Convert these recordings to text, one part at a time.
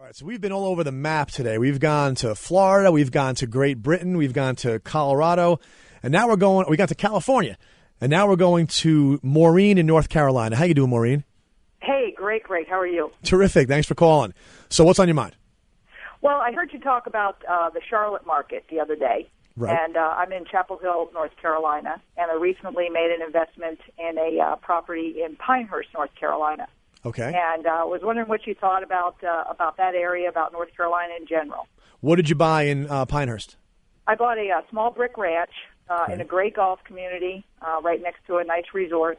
All right, so we've been all over the map today. We've gone to Florida, we've gone to Great Britain, we've gone to Colorado, and now we got to California, and now we're going to Maureen in North Carolina. How you doing, Maureen? Hey, great. How are you? Terrific. Thanks for calling. So what's on your mind? Well, I heard you talk about the Charlotte market the other day, Right. And I'm in Chapel Hill, North Carolina, and I recently made an investment in a property in Pinehurst, North Carolina. Okay. And I was wondering what you thought about that area, about North Carolina in general. What did you buy in Pinehurst? I bought a small brick ranch in a great golf community right next to a nice resort.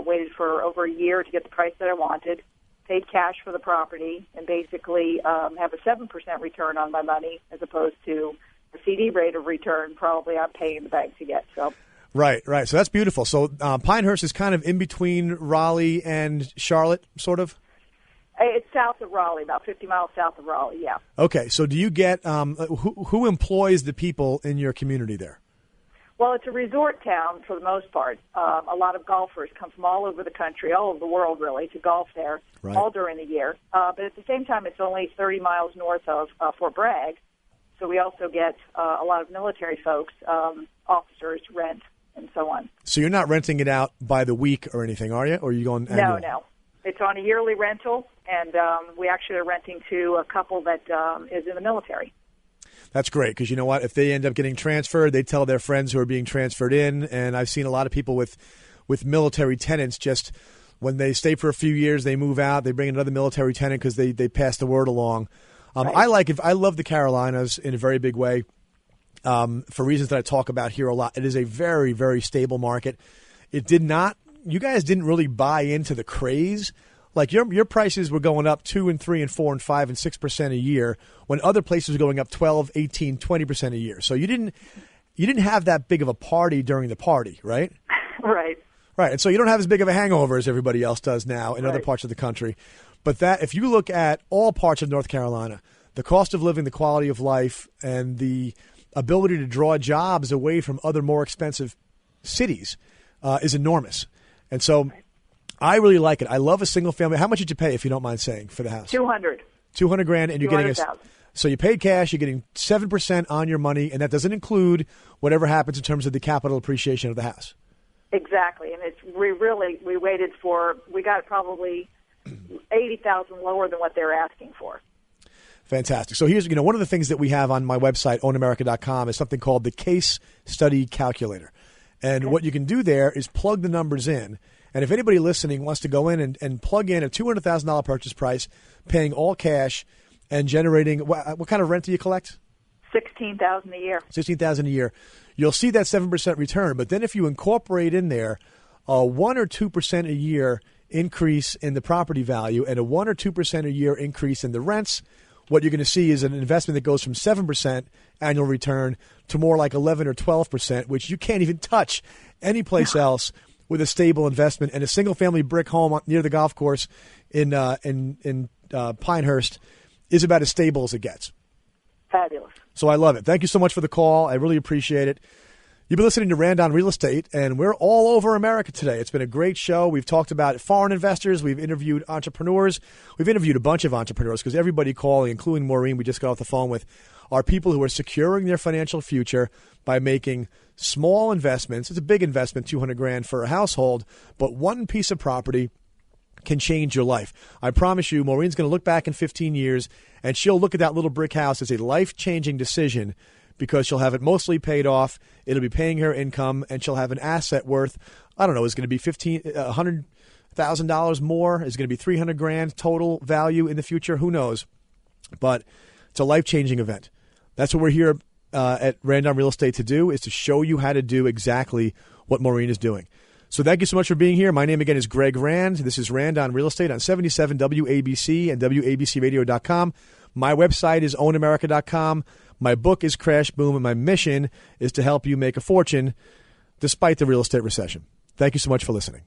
Waited for over a year to get the price that I wanted. Paid cash for the property and basically have a 7% return on my money as opposed to the CD rate of return probably I'm paying the bank to get. So. Right. So that's beautiful. So Pinehurst is kind of in between Raleigh and Charlotte, sort of? It's south of Raleigh, about 50 miles south of Raleigh, yeah. Okay. So do you get who employs the people in your community there? Well, it's a resort town for the most part. A lot of golfers come from all over the country, all over the world, really, to golf there, Right. all during the year. But at the same time, it's only 30 miles north of Fort Bragg. So we also get a lot of military folks, officers, rent, and so on. So you're not renting it out by the week or anything, are you? Or are you going annual? No. It's on a yearly rental, and we actually are renting to a couple that is in the military. That's great because you know what? If they end up getting transferred, they tell their friends who are being transferred in. And I've seen a lot of people with military tenants just when they stay for a few years, they move out, they bring another military tenant because they pass the word along. Right. I love the Carolinas in a very big way for reasons that I talk about here a lot. It is a very, very stable market. You guys didn't really buy into the craze. Like your prices were going up 2 and 3 and 4 and 5 and 6% a year when other places were going up 12, 18, 20% a year. So you didn't have that big of a party during the party, right? Right. Right. And so you don't have as big of a hangover as everybody else does now in other parts of the country. But that if you look at all parts of North Carolina, the cost of living, the quality of life, and the ability to draw jobs away from other more expensive cities is enormous. And so I really like it. I love a single family. How much did you pay, if you don't mind saying, for the house? $200,000. $200,000, and you're getting so you paid cash. You're getting 7% on your money, and that doesn't include whatever happens in terms of the capital appreciation of the house. Exactly, and we got probably $80,000 lower than what they're asking for. Fantastic. So here's one of the things that we have on my website, ownamerica.com, is something called the Case Study Calculator. And what you can do there is plug the numbers in. And if anybody listening wants to go in and plug in a $200,000 purchase price, paying all cash, and generating what kind of rent do you collect? $16,000 a year. $16,000 a year. You'll see that 7% return. But then if you incorporate in there a 1 or 2% a year increase in the property value and a 1 or 2% a year increase in the rents, what you're going to see is an investment that goes from 7% annual return to more like 11 or 12%, which you can't even touch anyplace else with a stable investment. And a single-family brick home near the golf course in Pinehurst is about as stable as it gets. Fabulous. So I love it. Thank you so much for the call. I really appreciate it. You've been listening to Randon Real Estate, and we're all over America today. It's been a great show. We've talked about foreign investors. We've interviewed entrepreneurs. We've interviewed a bunch of entrepreneurs because everybody calling, including Maureen, we just got off the phone with, are people who are securing their financial future by making small investments. It's a big investment, $200,000 for a household, but one piece of property can change your life. I promise you, Maureen's going to look back in 15 years, and she'll look at that little brick house as a life-changing decision because she'll have it mostly paid off. It'll be paying her income, and she'll have an asset worth, I don't know, is going to be $100,000 more? Is it going to be $300,000 total value in the future? Who knows? But it's a life-changing event. That's what we're here at Randon Real Estate to do, is to show you how to do exactly what Maureen is doing. So thank you so much for being here. My name again is Greg Rand. This is Randon Real Estate on 77 WABC and WABCRadio.com. My website is ownamerica.com. My book is Crash Boom, and my mission is to help you make a fortune despite the real estate recession. Thank you so much for listening.